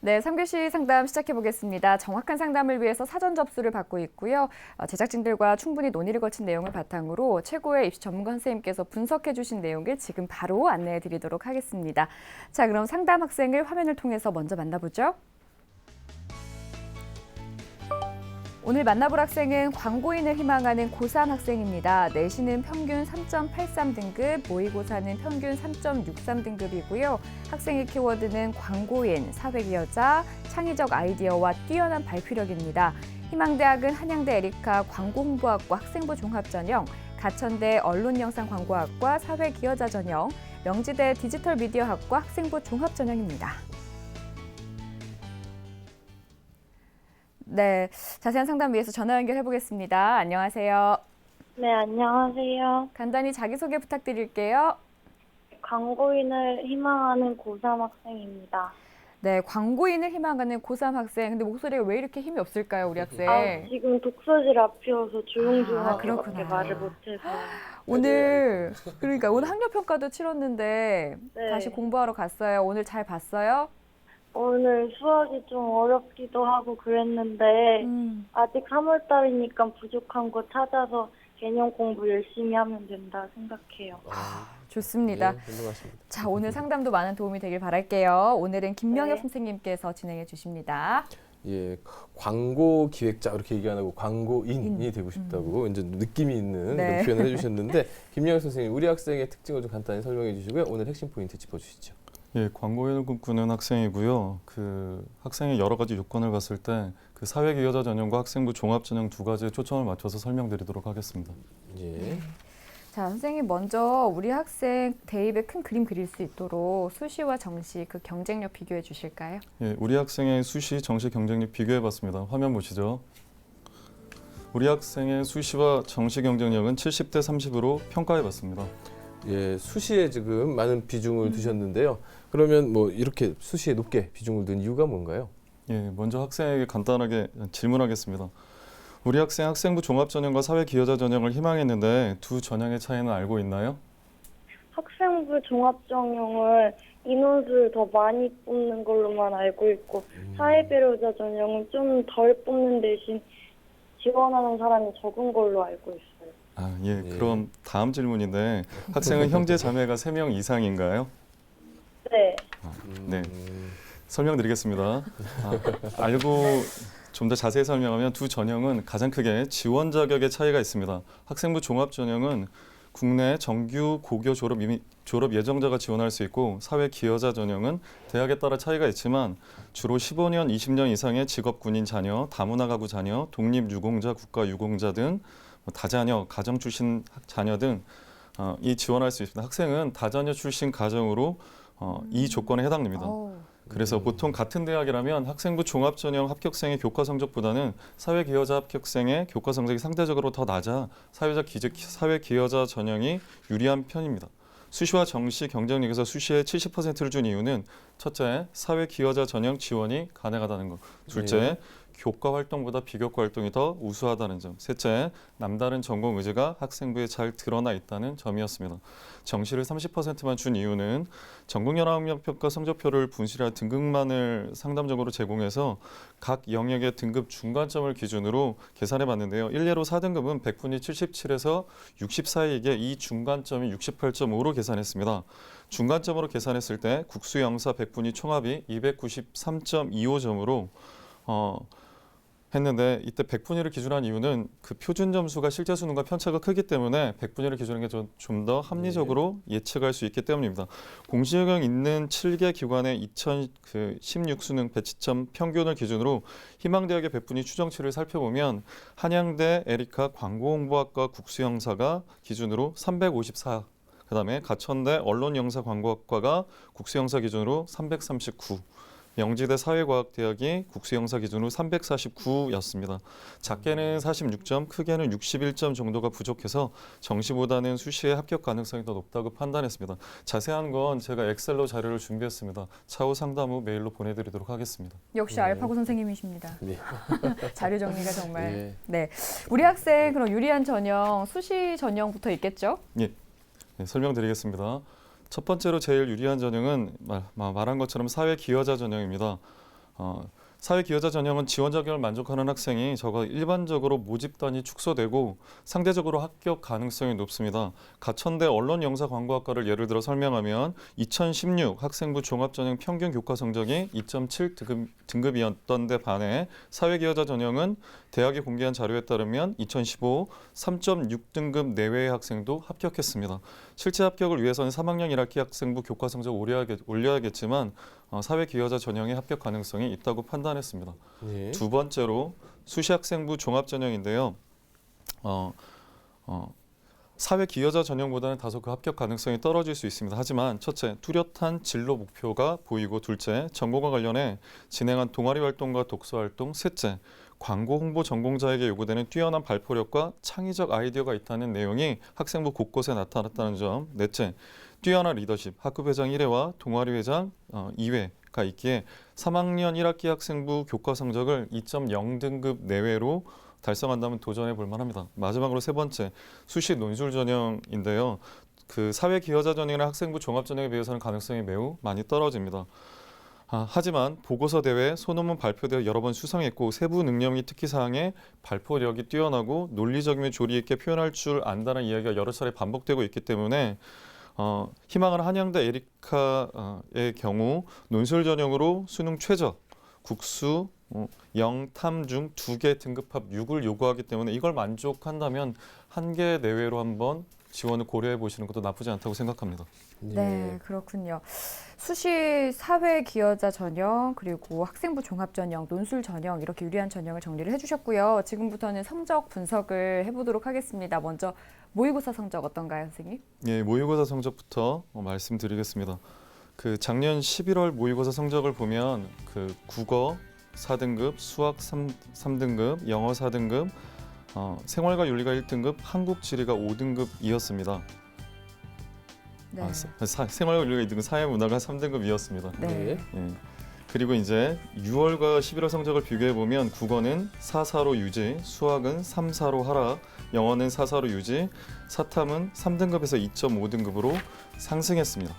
네, 3교시 상담 시작해 보겠습니다. 정확한 상담을 위해서 사전 접수를 받고 있고요. 제작진들과 충분히 논의를 거친 내용을 바탕으로 최고의 입시 전문가 선생님께서 분석해 주신 내용을 지금 바로 안내해 드리도록 하겠습니다. 자, 그럼 상담 학생을 화면을 통해서 먼저 만나보죠. 오늘 만나볼 학생은 광고인을 희망하는 고3 학생입니다. 내신은 평균 3.83등급, 모의고사는 평균 3.63등급이고요. 학생의 키워드는 광고인, 사회기여자, 창의적 아이디어와 뛰어난 발표력입니다. 희망대학은 한양대 에리카 광고홍보학과 학생부 종합전형, 가천대 언론영상광고학과 사회기여자 전형, 명지대 디지털미디어학과 학생부 종합전형입니다. 네, 자세한 상담 위해서 전화 연결해 보겠습니다. 안녕하세요. 네, 안녕하세요. 간단히 자기소개 부탁드릴게요. 광고인을 희망하는 고3 학생입니다. 네, 광고인을 희망하는 고3 학생. 근데 목소리가 왜 이렇게 힘이 없을까요, 우리 학생? 지금 독서실 앞이어서 조용조용하게 그렇구나. 말을 못해서. 오늘, 그러니까 오늘 학력평가도 치렀는데 네. 다시 공부하러 갔어요. 오늘 잘 봤어요? 오늘 수학이 좀 어렵기도 하고 그랬는데 아직 3월 달이니까 부족한 거 찾아서 개념 공부 열심히 하면 된다 생각해요. 좋습니다. 네, 훌륭하십니다. 자, 오늘 상담도 많은 도움이 되길 바랄게요. 오늘은 김명엽 네. 선생님께서 진행해 주십니다. 예, 광고 기획자 이렇게 얘기 안 하고 광고인이 되고 싶다고 이제 느낌이 있는 네. 그런 표현을 해주셨는데 김영혁 선생님, 우리 학생의 특징을 좀 간단히 설명해 주시고요. 오늘 핵심 포인트 짚어주시죠. 예, 광고인을 꿈꾸는 학생이고요. 그 학생의 여러 가지 요건을 봤을 때 그 사회기여자 전형과 학생부 종합 전형 두 가지에 초점을 맞춰서 설명드리도록 하겠습니다. 예. 자, 선생님 먼저 우리 학생 대입에 큰 그림 그릴 수 있도록 수시와 정시 그 경쟁력 비교해 주실까요? 예, 우리 학생의 수시, 정시 경쟁력 비교해봤습니다. 화면 보시죠. 우리 학생의 수시와 정시 경쟁력은 70대 30으로 평가해봤습니다. 예, 수시에 지금 많은 비중을 두셨는데요. 그러면 뭐 이렇게 수시에 높게 비중을 둔 이유가 뭔가요? 예, 먼저 학생에게 간단하게 질문하겠습니다. 우리 학생 학생부 종합 전형과 사회기여자 전형을 희망했는데 두 전형의 차이는 알고 있나요? 학생부 종합전형을 인원수를 더 많이 뽑는 걸로만 알고 있고 사회배려자 전형은 좀 덜 뽑는 대신 지원하는 사람이 적은 걸로 알고 있어요. 예, 예. 그럼 다음 질문인데 학생은 형제 자매가 3명 이상인가요? 네. 네. 설명드리겠습니다. 알고 좀 더 자세히 설명하면 두 전형은 가장 크게 지원 자격의 차이가 있습니다. 학생부 종합 전형은 국내 정규 고교 졸업 예정자가 지원할 수 있고 사회 기여자 전형은 대학에 따라 차이가 있지만 주로 15년, 20년 이상의 직업 군인 자녀, 다문화 가구 자녀, 독립 유공자, 국가 유공자 등 다자녀, 가정 출신 자녀 등 이 지원할 수 있습니다. 학생은 다자녀 출신 가정으로 이 조건에 해당됩니다. 그래서 보통 같은 대학이라면 학생부 종합전형 합격생의 교과 성적보다는 사회기여자 합격생의 교과 성적이 상대적으로 더 낮아 사회기여자 전형이 유리한 편입니다. 수시와 정시 경쟁력에서 수시에 70%를 준 이유는 첫째, 사회기여자 전형 지원이 가능하다는 것. 둘째, 교과 활동보다 비교과 활동이 더 우수하다는 점. 셋째, 남다른 전공 의지가 학생부에 잘 드러나 있다는 점이었습니다. 정시를 30%만 준 이유는 전국연합학력평가 성적표를 분실한 등급만을 상담적으로 제공해서 각 영역의 등급 중간점을 기준으로 계산해 봤는데요. 일례로 4등급은 100분위 77에서 64이기에 이 중간점이 68.5로 계산했습니다. 중간점으로 계산했을 때 국수영사 100분위 총합이 293.25점으로 했는데 이때 100분위를 기준한 이유는 그 표준 점수가 실제 수능과 편차가 크기 때문에 100분위를 기준한 게 좀 더 합리적으로 예측할 수 있기 때문입니다. 공시적용 있는 7개 기관의 2016 수능 배치점 평균을 기준으로 희망대학의 100분위 추정치를 살펴보면 한양대 에리카 광고홍보학과 국수영사가 기준으로 354, 그다음에 가천대 언론영상광고학과가 국수영사 기준으로 339, 명지대 사회과학대학이 국수영사 기준으로 349였습니다. 작게는 46점, 크게는 61점 정도가 부족해서 정시보다는 수시의 합격 가능성이 더 높다고 판단했습니다. 자세한 건 제가 엑셀로 자료를 준비했습니다. 차후 상담 후 메일로 보내드리도록 하겠습니다. 역시 알파고 선생님이십니다. 네. 자료 정리가 정말. 예. 네, 우리 학생 그럼 유리한 전형, 수시 전형부터 있겠죠? 네, 설명드리겠습니다. 첫 번째로 제일 유리한 전형은 말한 것처럼 사회기여자 전형입니다. 사회기여자 전형은 지원 자격을 만족하는 학생이 적어 일반적으로 모집단이 축소되고 상대적으로 합격 가능성이 높습니다. 가천대 언론영사광고학과를 예를 들어 설명하면 2016 학생부 종합전형 평균 교과 성적이 2.7 등급이었던 데 반해 사회기여자 전형은 대학이 공개한 자료에 따르면 2015 3.6등급 내외의 학생도 합격했습니다. 실제 합격을 위해서는 3학년 1학기 학생부 교과 성적 올려야겠지만 사회기여자 전형의 합격 가능성이 있다고 판단했습니다. 예. 두 번째로 수시학생부 종합전형인데요. 사회기여자 전형보다는 다소 그 합격 가능성이 떨어질 수 있습니다. 하지만 첫째, 뚜렷한 진로 목표가 보이고 둘째, 전공과 관련해 진행한 동아리 활동과 독서 활동, 셋째, 광고 홍보 전공자에게 요구되는 뛰어난 발표력과 창의적 아이디어가 있다는 내용이 학생부 곳곳에 나타났다는 점, 넷째, 뛰어난 리더십, 학급회장 1회와 동아리 회장 2회가 있기에 3학년 1학기 학생부 교과 성적을 2.0등급 내외로 달성한다면 도전해 볼 만합니다. 마지막으로 세 번째, 수시 논술 전형인데요. 그 사회기여자 전형이나 학생부 종합 전형에 비해서는 가능성이 매우 많이 떨어집니다. 하지만 보고서 대회, 소논문 발표대회 여러 번 수상했고 세부 능력 및 특기사항에 발표력이 뛰어나고 논리적이며 조리 있게 표현할 줄 안다는 이야기가 여러 차례 반복되고 있기 때문에 희망하는 한양대 에리카의 경우 논술 전형으로 수능 최저, 국수, 영탐 중 2개 등급합 6을 요구하기 때문에 이걸 만족한다면 한 개 내외로 한번 지원을 고려해 보시는 것도 나쁘지 않다고 생각합니다. 네, 그렇군요. 수시 사회기여자 전형 그리고 학생부 종합 전형, 논술 전형 이렇게 유리한 전형을 정리를 해주셨고요. 지금부터는 성적 분석을 해보도록 하겠습니다. 먼저 모의고사 성적 어떤가요, 선생님? 예, 모의고사 성적부터 말씀드리겠습니다. 그 작년 11월 모의고사 성적을 보면 그 국어 4등급, 수학 3등급, 영어 4등급, 생활과 윤리가 1등급, 한국 지리가 5등급이었습니다. 네. 생활과 윤리가 2등급, 사회문화가 3등급이었습니다. 네. 예. 그리고 이제 6월과 11월 성적을 비교해 보면 국어는 4.4로 유지, 수학은 3.4로 하락, 영어는 4.4로 유지, 사탐은 3등급에서 2.5등급으로 상승했습니다.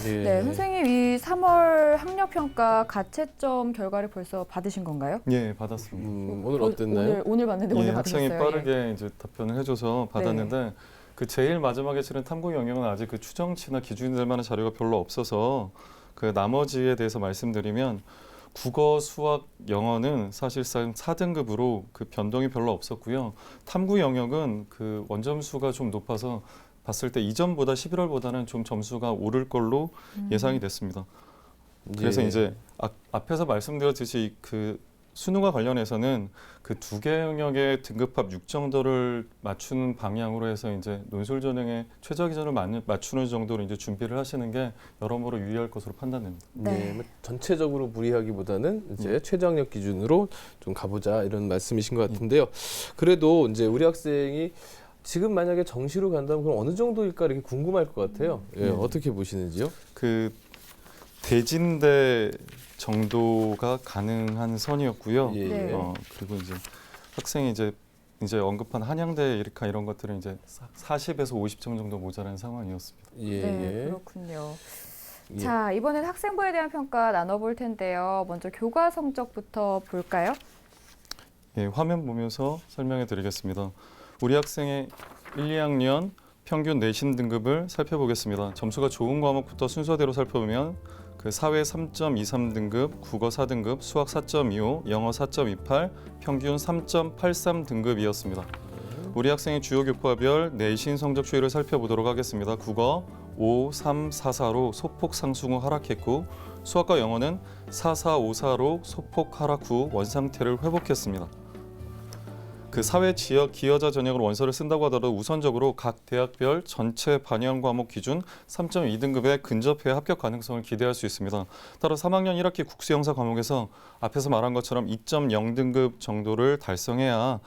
예. 네, 선생님 이 3월 학력평가 가채점 결과를 벌써 받으신 건가요? 예, 받았습니다. 오늘 어땠나요? 오늘 봤는데 예, 오늘 학생이 받으셨어요. 빠르게 이제 답변을 해줘서 받았는데 그 제일 마지막에 치른 탐구 영역은 아직 그 추정치나 기준이 될 만한 자료가 별로 없어서 그 나머지에 대해서 말씀드리면 국어, 수학, 영어는 사실상 4등급으로 그 변동이 별로 없었고요. 탐구 영역은 그 원점수가 좀 높아서 봤을 때 이전보다 11월보다는 좀 점수가 오를 걸로 예상이 됐습니다. 그래서 예. 이제 앞에서 말씀드렸듯이 그 수능과 관련해서는 그 2개 영역의 등급합 6 정도를 맞추는 방향으로 해서 이제 논술 전형의 최저 기준을 맞추는 정도로 이제 준비를 하시는 게 여러모로 유리할 것으로 판단됩니다. 네. 뭐 전체적으로 무리하기보다는 이제 최저학력 기준으로 좀 가보자 이런 말씀이신 것 같은데요. 그래도 이제 우리 학생이 지금 만약에 정시로 간다면 그럼 어느 정도일까 이렇게 궁금할 것 같아요. 예, 어떻게 보시는지요? 그 대진대 정도가 가능한 선이었고요. 예. 네. 그리고 이제 학생이 이제 언급한 한양대 에리카 이런 것들은 이제 40에서 50점 정도 모자란 상황이었습니다. 예. 네, 예. 그렇군요. 예. 자, 이번엔 학생부에 대한 평가 나눠볼 텐데요. 먼저 교과 성적부터 볼까요? 예, 화면 보면서 설명해 드리겠습니다. 우리 학생의 1, 2학년 평균 내신 등급을 살펴보겠습니다. 점수가 좋은 과목부터 순서대로 살펴보면 그 사회 3.23등급, 국어 4등급, 수학 4.25, 영어 4.28, 평균 3.83 등급이었습니다. 우리 학생의 주요 교과별 내신 성적 추이를 살펴보도록 하겠습니다. 국어 5, 3, 4, 4로 소폭 상승 후 하락했고 수학과 영어는 4, 4, 5, 4로 소폭 하락 후 원상태를 회복했습니다. 그 사회 지역 기여자 전형으로 원서를 쓴다고 하더라도 우선적으로 각 대학별 전체 반영 과목 기준 3.2등급에 근접해 합격 가능성을 기대할 수 있습니다. 따라 3학년 1학기 국수영사 과목에서 앞에서 말한 것처럼 2.0등급 정도를 달성해야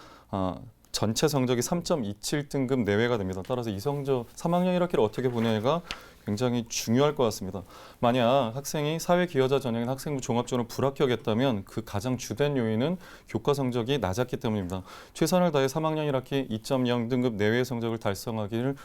전체 성적이 3.27등급 내외가 됩니다. 따라서 이 성적 3학년 1학기를 어떻게 보내냐가 굉장히 중요할 것 같습니다. 만약 학생이 사회기여자 전형인 학생부 종합전형을 불합격했다면 그 가장 주된 요인은 교과 성적이 낮았기 때문입니다. 최선을 다해 3학년 1학기 2.0등급 내외의 성적을 달성하기를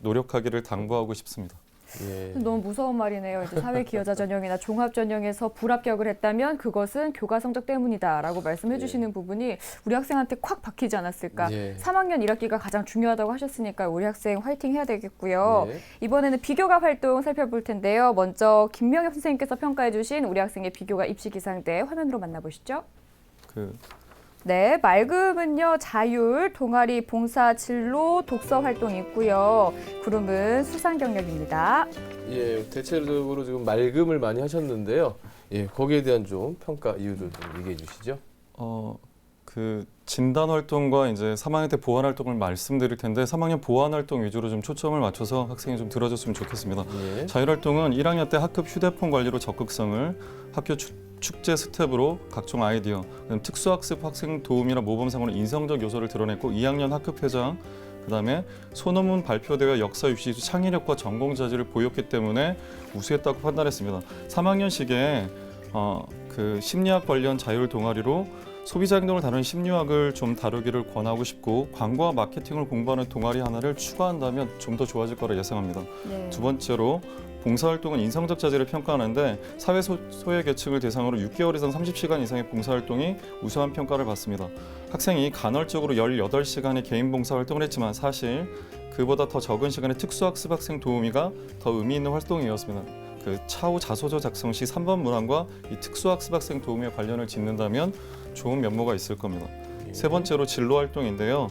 노력하기를 당부하고 싶습니다. 예. 너무 무서운 말이네요. 이제 사회 기여자 전형이나 종합 전형에서 불합격을 했다면 그것은 교과 성적 때문이다라고 말씀해 주시는 부분이 우리 학생한테 콱 박히지 않았을까. 예. 3학년 1학기가 가장 중요하다고 하셨으니까 우리 학생 화이팅 해야 되겠고요. 예. 이번에는 비교과 활동 살펴볼 텐데요. 먼저 김명엽 선생님께서 평가해 주신 우리 학생의 비교과 입시 기상대 화면으로 만나보시죠. 네, 맑음은요, 자율, 동아리, 봉사, 진로, 독서 활동이 있고요. 구름은 수상 경력입니다. 예, 대체적으로 지금 맑음을 많이 하셨는데요. 예, 거기에 대한 좀 평가 이유를 좀 얘기해 주시죠. 그 진단 활동과 이제 3학년 때 보완 활동을 말씀드릴 텐데 3학년 보완 활동 위주로 좀 초점을 맞춰서 학생이 좀 들어줬으면 좋겠습니다. 예. 자율 활동은 1학년 때 학급 휴대폰 관리로 적극성을, 학교 축제 스텝으로 각종 아이디어, 특수학습 학생 도움이나 모범상으로 인성적 요소를 드러냈고 2학년 학급 회장, 그다음에 소논문 발표대회 역사 유시 창의력과 전공 자질을 보였기 때문에 우수했다고 판단했습니다. 3학년식에 그 심리학 관련 자율 동아리로 소비자 행동을 다루는 심리학을 좀 다루기를 권하고 싶고 광고와 마케팅을 공부하는 동아리 하나를 추가한다면 좀 더 좋아질 거라 예상합니다. 네. 두 번째로 봉사활동은 인성적 자질을 평가하는데 사회 소외 계층을 대상으로 6개월 이상 30시간 이상의 봉사활동이 우수한 평가를 받습니다. 학생이 간헐적으로 18시간의 개인 봉사활동을 했지만 사실 그보다 더 적은 시간에 특수학습 학생 도우미가 더 의미 있는 활동이었습니다. 그 차후 자소서 작성 시 3번 문항과 이 특수학습 학생 도우미와 관련을 짓는다면 좋은 면모가 있을 겁니다. 세 번째로 진로 활동인데요.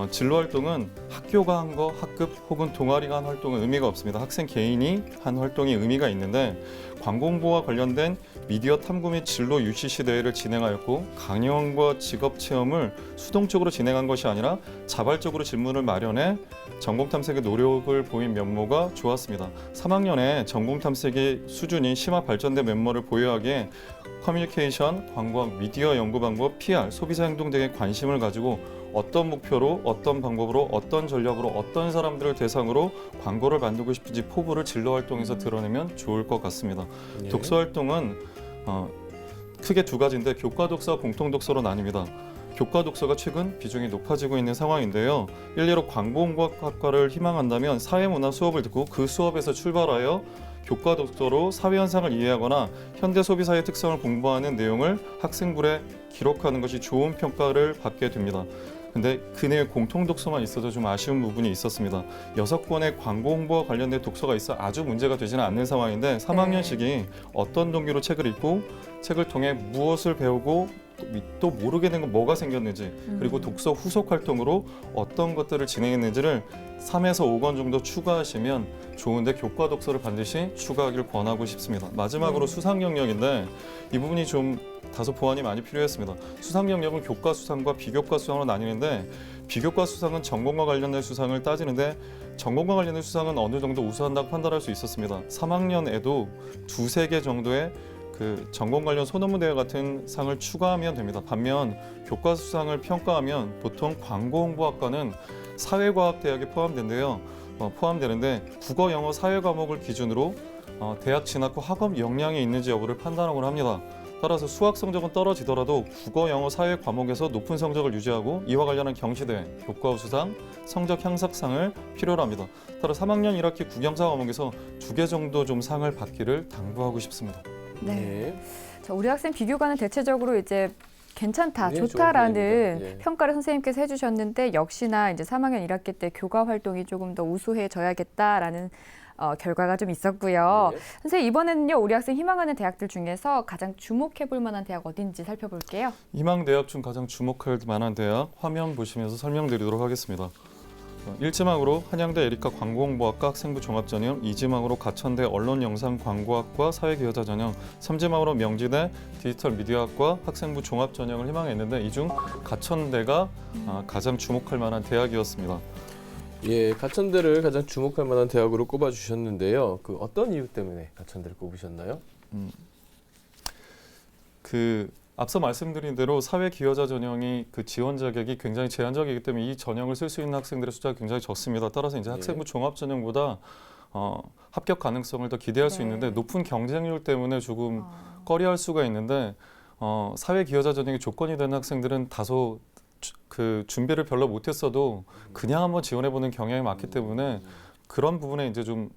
진로 활동은 학교가 한 거, 학급 혹은 동아리가 한 활동은 의미가 없습니다. 학생 개인이 한 활동이 의미가 있는데 광고 홍보와 관련된 미디어 탐구 및 진로 UCC 대회를 진행하였고 강연과 직업 체험을 수동적으로 진행한 것이 아니라 자발적으로 질문을 마련해 전공 탐색의 노력을 보인 면모가 좋았습니다. 3학년에 전공 탐색의 수준이 심화 발전된 면모를 보여하기에 커뮤니케이션, 광고, 미디어 연구 방법, PR, 소비자 행동 등에 관심을 가지고 어떤 목표로, 어떤 방법으로, 어떤 전략으로, 어떤 사람들을 대상으로 광고를 만들고 싶은지 포부를 진로 활동에서 드러내면 좋을 것 같습니다. 예. 독서 활동은 크게 두 가지인데 교과 독서와 공통 독서로 나뉩니다. 교과 독서가 최근 비중이 높아지고 있는 상황인데요. 일례로 광고홍보학과를 희망한다면 사회문화 수업을 듣고 그 수업에서 출발하여 교과 독서로 사회 현상을 이해하거나 현대 소비사의 특성을 공부하는 내용을 학생부에 기록하는 것이 좋은 평가를 받게 됩니다. 근데 그 내용 공통 독서만 있어도 좀 아쉬운 부분이 있었습니다. 6권의 광고 홍보와 관련된 독서가 있어 아주 문제가 되지는 않는 상황인데 3학년식이 어떤 동기로 책을 읽고 책을 통해 무엇을 배우고 또 모르게 된 건 뭐가 생겼는지 그리고 독서 후속 활동으로 어떤 것들을 진행했는지를 3에서 5권 정도 추가하시면 좋은데 교과 독서를 반드시 추가하길 권하고 싶습니다. 마지막으로 수상 경력인데 이 부분이 좀 다소 보완이 많이 필요했습니다. 수상 경력은 교과 수상과 비교과 수상으로 나뉘는데 비교과 수상은 전공과 관련된 수상을 따지는데 전공과 관련된 수상은 어느 정도 우수한다고 판단할 수 있었습니다. 3학년에도 2-3개 정도의 그 전공 관련 소논문 대회 같은 상을 추가하면 됩니다. 반면 교과 수상을 평가하면 보통 광고홍보학과는 사회과학대학에 포함되는데 국어, 영어, 사회 과목을 기준으로 대학 진학 후 학업 역량이 있는지 여부를 판단하곤 합니다. 따라서 수학 성적은 떨어지더라도 국어, 영어, 사회 과목에서 높은 성적을 유지하고 이와 관련한 경시대회, 교과 우수상, 성적 향상상을 필요로 합니다. 따라 3학년 1학기 국영사 과목에서 2개 정도 좀 상을 받기를 당부하고 싶습니다. 네. 예. 자, 우리 학생 비교과는 대체적으로 이제 괜찮다, 네, 좋은 좋다라는 편입니다. 예. 평가를 선생님께서 해주셨는데 역시나 이제 3학년 1학기 때 교과 활동이 조금 더 우수해져야겠다라는 결과가 좀 있었고요. 예. 선생님 이번에는요 우리 학생 희망하는 대학들 중에서 가장 주목해볼 만한 대학 어딘지 살펴볼게요. 희망대학 중 가장 주목할 만한 대학 화면 보시면서 설명드리도록 하겠습니다. 1지망으로 한양대 에리카 광고홍보학과 학생부 종합전형, 2지망으로 가천대 언론영상광고학과 사회기여자 전형, 3지망으로 명지대 디지털미디어학과 학생부 종합전형을 희망했는데 이 중 가천대가 가장 주목할 만한 대학이었습니다. 예, 가천대를 가장 주목할 만한 대학으로 꼽아주셨는데요. 그 어떤 이유 때문에 가천대를 꼽으셨나요? 앞서 말씀드린 대로 사회 기여자 전형이 그 지원 자격이 굉장히 제한적이기 때문에 이 전형을 쓸 수 있는 학생들의 숫자가 굉장히 적습니다. 따라서 이제 학생부 종합 전형보다 합격 가능성을 더 기대할 수 있는데 높은 경쟁률 때문에 조금 꺼려할 수가 있는데 사회 기여자 전형이 조건이 되는 학생들은 다소 그 준비를 별로 못했어도 그냥 한번 지원해보는 경향이 많기 때문에 그런 부분에 이제 좀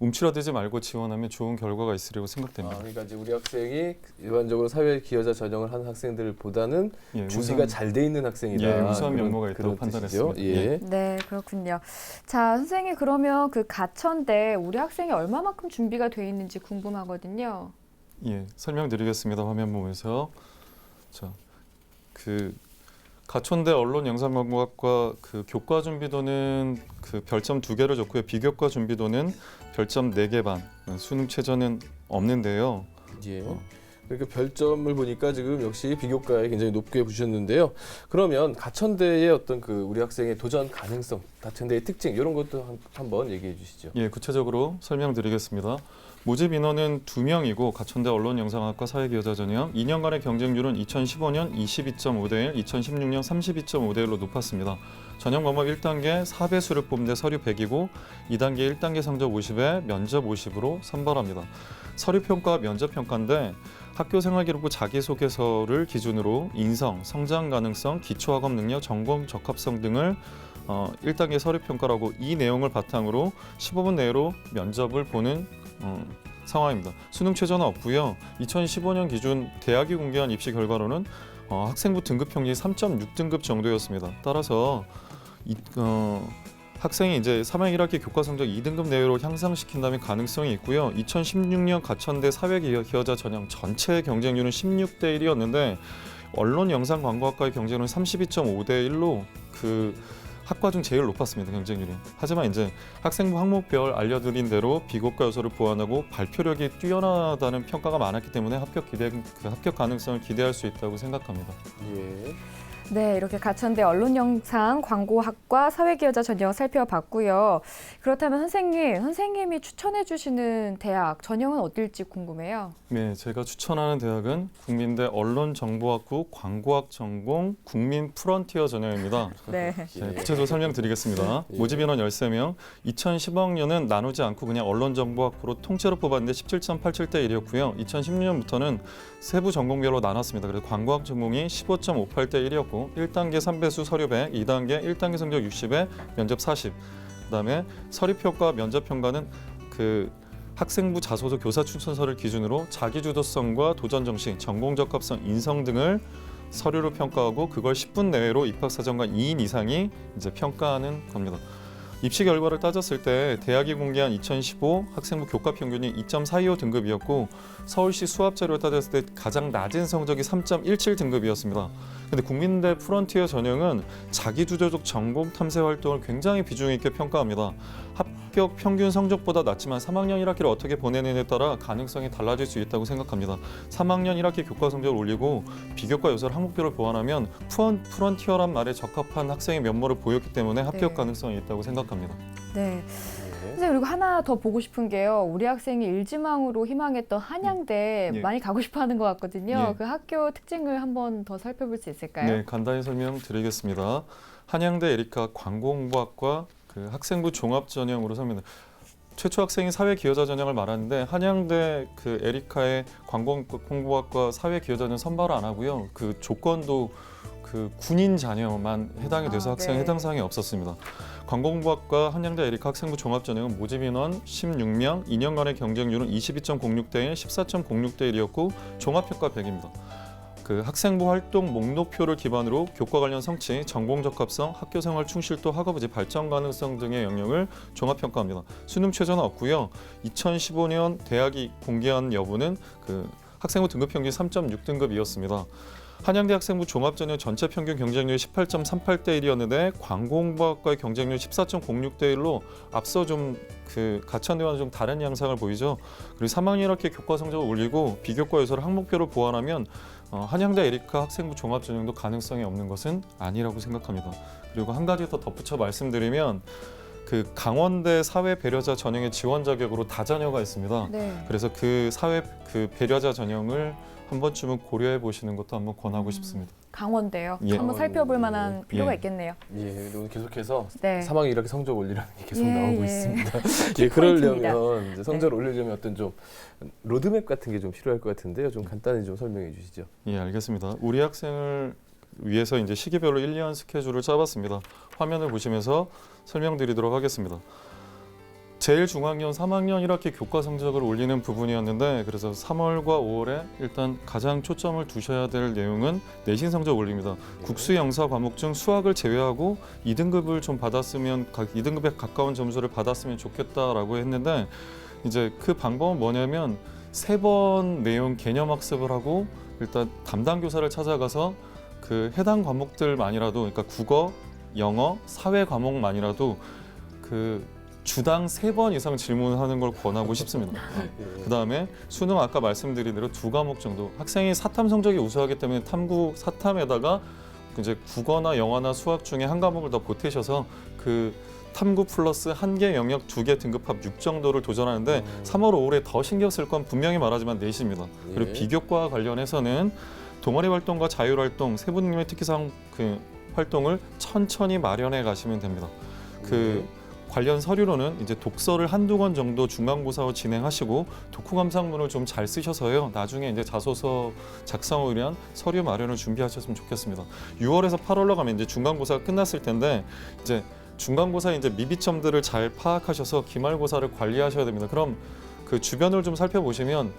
움츠러들지 말고 지원하면 좋은 결과가 있으리라고 생각됩니다. 그러니까 이제 우리 학생이 일반적으로 사회 기여자 전형을 하는 학생들보다는 예, 준비가 잘 돼 있는 학생이다. 예, 우수한 그런- 면모가 있다고 그런 판단했습니다. 뜻이죠. 예. 네, 그렇군요. 자, 선생님 그러면 그 가천대 우리 학생이 얼마만큼 준비가 돼 있는지 궁금하거든요. 예, 설명드리겠습니다. 화면 보면서. 자, 그 가천대 언론영상광고학과 그 교과 준비도는 그 별점 2개를 줬고요. 비교과 준비도는 별점 4개 반. 수능 최저는 없는데요. 예. 그러니까 별점을 보니까 지금 역시 비교과에 굉장히 높게 보셨는데요. 그러면 가천대의 어떤 그 우리 학생의 도전 가능성, 가천대의 특징 이런 것도 한번 얘기해 주시죠. 예, 구체적으로 설명드리겠습니다. 모집 인원은 2명이고 가천대 언론영상학과 사회기여자 전형 2년간의 경쟁률은 2015년 22.5대 1, 2016년 32.5대 1로 높았습니다. 전형 방법 1단계 4배수를 뽑는데 서류 100이고 2단계 1단계 성적 50에 면접 50으로 선발합니다. 서류 평가, 면접 평가인데 학교 생활기록부 자기소개서를 기준으로 인성, 성장 가능성, 기초학업 능력, 전공 적합성 등을 1단계 서류 평가라고 이 내용을 바탕으로 15분 내로 면접을 보는 상황입니다. 수능 최저는 없고요. 2015년 기준 대학이 공개한 입시 결과로는 학생부 등급 평균이 3.6등급 정도였습니다. 따라서 학생이 이제 3학 1학기 교과 성적 2등급 내외로 향상시킨다면 가능성이 있고요. 2016년 가천대 사회기여자 전형 전체 경쟁률은 16대 1이었는데 언론영상광고학과의 경쟁률은 32.5대 1로 그 학과 중 제일 높았습니다. 경쟁률이. 하지만 이제 학생부 항목별 알려드린 대로 비교과 요소를 보완하고 발표력이 뛰어나다는 평가가 많았기 때문에 합격 가능성을 기대할 수 있다고 생각합니다. 예. 네, 이렇게 가천대 언론영상 광고학과 사회기여자 전형 살펴봤고요. 그렇다면 선생님이 추천해 주시는 대학 전형은 어딜지 궁금해요. 네, 제가 추천하는 대학은 국민대 언론정보학부 광고학 전공 국민 프론티어 전형입니다. 네. 네, 구체적으로 설명드리겠습니다. 예. 모집 인원 13명, 2010학년은 나누지 않고 그냥 언론정보학부로 통째로 뽑았는데 17.87대 1이었고요. 2016년부터는 세부 전공별로 나눴습니다. 그래서 광고학 전공이 15.58대 1이었고 1단계 3배수 서류 100, 2단계 1단계 성적 60에 면접 40. 그다음에 서류평가 면접평가는 그 학생부 자소서 교사 추천서를 기준으로 자기주도성과 도전 정신, 전공 적합성, 인성 등을 서류로 평가하고 그걸 10분 내외로 입학사정관 2인 이상이 이제 평가하는 겁니다. 입시 결과를 따졌을 때 대학이 공개한 2015 학생부 교과 평균이 2.425 등급이었고 서울시 수합 자료를 따졌을 때 가장 낮은 성적이 3.17 등급이었습니다. 근데 국민대 프론티어 전형은 자기주도적 전공 탐색 활동을 굉장히 비중 있게 평가합니다. 합격 평균 성적보다 낮지만 3학년 1학기를 어떻게 보내느냐에 따라 가능성이 달라질 수 있다고 생각합니다. 3학년 1학기 교과 성적을 올리고 비교과 요소를 항목별로 보완하면 프론티어란 말에 적합한 학생의 면모를 보였기 때문에 합격 네. 가능성이 있다고 생각합니다. 네. 예. 선생님 그리고 하나 더 보고 싶은 게요. 우리 학생이 일지망으로 희망했던 한양대 예. 많이 가고 싶어하는 것 같거든요. 예. 그 학교 특징을 한번 더 살펴볼 수 있을까요? 네, 간단히 설명드리겠습니다. 한양대 에리카 광고홍보학과 그 학생부 종합 전형으로 설명드. 최초 학생이 사회 기여자 전형을 말하는데 한양대 그 에리카의 광고홍보학과 사회 기여자 전형 선발을 안 하고요. 그 조건도 그 군인 자녀만 해당이 돼서 학생 네. 해당 사항이 없었습니다. 광고홍보학과 한양대 에리카 학생부 종합 전형은 모집 인원 16명, 2년간의 경쟁률은 22.06대 1, 14.06대 1이었고 종합평가 100입니다. 그 학생부 활동 목록표를 기반으로 교과 관련 성취, 전공 적합성, 학교생활 충실도, 학업의지 발전 가능성 등의 영역을 종합평가합니다. 수능 최저는 없고요. 2015년 대학이 공개한 여부는 그 학생부 등급 평균 3.6등급이었습니다. 한양대 학생부 종합전형 전체 평균 경쟁률이 18.38대 1이었는데 광고홍보학과의 경쟁률 14.06대 1로 앞서 좀 그 가천대와는 좀 다른 양상을 보이죠. 그리고 3학년 1학기 교과 성적을 올리고 비교과 요소를 항목별로 보완하면 한양대 에리카 학생부 종합전형도 가능성이 없는 것은 아니라고 생각합니다. 그리고 한 가지 더 덧붙여 말씀드리면 그 강원대 사회 배려자 전형의 지원 자격으로 다자녀가 있습니다. 네. 그래서 그 사회 그 배려자 전형을 한 번쯤은 고려해 보시는 것도 한번 권하고 싶습니다. 강원대요. 예. 한번 살펴볼 만한 필요가 예. 있겠네요. 예, 오늘 계속해서 네. 3학년 이렇게 성적 올리라는 게 계속 예, 나오고 예. 있습니다. 키 예, 포인트입니다. 그러려면 이제 성적을 올리려면 어떤 좀 로드맵 같은 게 좀 필요할 것 같은데요. 좀 간단히 좀 설명해 주시죠. 예, 알겠습니다. 우리 학생을 위해서 이제 시기별로 1년 스케줄을 짜봤습니다. 화면을 보시면서 설명드리도록 하겠습니다. 제일 중학년 3학년 1학기 교과 성적을 올리는 부분이었는데 그래서 3월과 5월에 일단 가장 초점을 두셔야 될 내용은 내신 성적 올립니다. 국수 영사 과목 중 수학을 제외하고 2등급을 좀 받았으면 2등급에 가까운 점수를 받았으면 좋겠다라고 했는데 이제 그 방법은 뭐냐면 3번 내용 개념 학습을 하고 일단 담당 교사를 찾아가서 그 해당 과목들만이라도 그러니까 국어, 영어, 사회 과목만이라도 그 주당 3번 이상 질문하는 걸 권하고 싶습니다. 그다음에 수능 아까 말씀드린 대로 2과목 정도. 학생이 사탐 성적이 우수하기 때문에 탐구 사탐에다가 이제 국어나 영어나 수학 중에 한 과목을 더 보태셔서 그 탐구 플러스 1개 영역 2개 등급합 6 정도를 도전하는데 3월, 5월에 더 신경 쓸 건 분명히 말하지만 내신입니다. 그리고 예. 비교과 관련해서는 동아리 활동과 자율 활동, 세부능력 특기사항 그 활동을 천천히 마련해 가시면 됩니다. 그 관련 서류로는 이제 독서를 한두 권 정도 중간고사 후 진행하시고 독후 감상문을 좀 잘 쓰셔서요. 나중에 이제 자소서 작성을 위한 서류 마련을 준비하셨으면 좋겠습니다. 6월에서 8월로 가면 이제 중간고사가 끝났을 텐데 이제 중간고사 이제 미비점들을 잘 파악하셔서 기말고사를 관리하셔야 됩니다. 그럼 그 주변을 좀 살펴보시면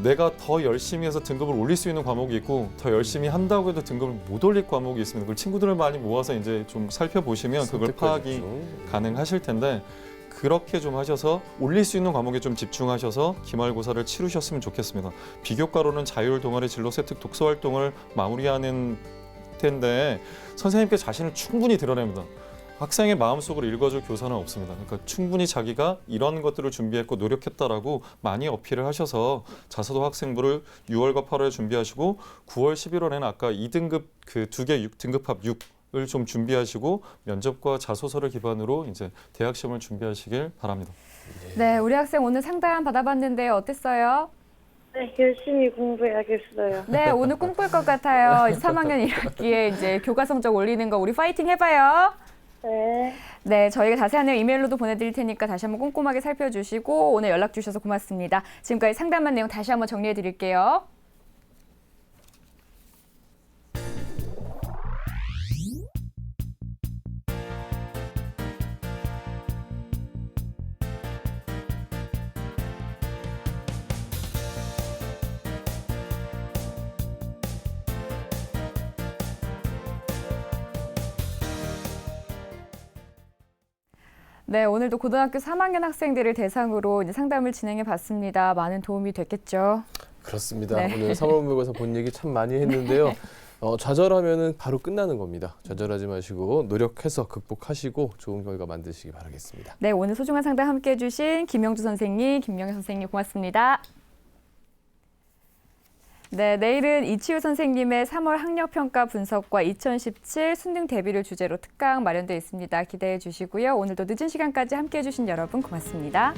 내가 더 열심히 해서 등급을 올릴 수 있는 과목이 있고 더 열심히 한다고 해도 등급을 못 올릴 과목이 있습니다. 그걸 친구들을 많이 모아서 이제 좀 살펴보시면 그걸 파악이 가능하실 텐데 그렇게 좀 하셔서 올릴 수 있는 과목에 좀 집중하셔서 기말고사를 치르셨으면 좋겠습니다. 비교과로는 자율 동아리 진로 세특 독서 활동을 마무리하는 텐데 선생님께 자신을 충분히 드러냅니다. 학생의 마음속으로 읽어줄 교사는 없습니다. 그러니까 충분히 자기가 이런 것들을 준비했고 노력했다라고 많이 어필을 하셔서 자소도 학생부를 6월과 8월에 준비하시고 9월, 11월에는 아까 2등급 그 2개 6등급합 6을 좀 준비하시고 면접과 자소서를 기반으로 이제 대학 시험을 준비하시길 바랍니다. 네, 우리 학생 오늘 상담 받아봤는데 어땠어요? 네, 열심히 공부해야겠어요. 네, 오늘 꿈꿀 것 같아요. 이제 3학년 1학기에 이제 교과 성적 올리는 거 우리 파이팅 해봐요. 네. 네, 저희가 자세한 내용 이메일로도 보내드릴 테니까 다시 한번 꼼꼼하게 살펴주시고 오늘 연락 주셔서 고맙습니다. 지금까지 상담한 내용 다시 한번 정리해드릴게요. 네, 오늘도 고등학교 3학년 학생들을 대상으로 이제 상담을 진행해 봤습니다. 많은 도움이 됐겠죠? 그렇습니다. 네. 오늘 3월 모의고사 본 얘기 참 많이 했는데요. 좌절하면은 바로 끝나는 겁니다. 좌절하지 마시고 노력해서 극복하시고 좋은 결과 만드시기 바라겠습니다. 네, 오늘 소중한 상담 함께해 주신 김영주 선생님, 김명혜 선생님 고맙습니다. 네, 내일은 이치우 선생님의 3월 학력평가 분석과 2017 수능 대비를 주제로 특강 마련되어 있습니다. 기대해 주시고요. 오늘도 늦은 시간까지 함께해 주신 여러분 고맙습니다.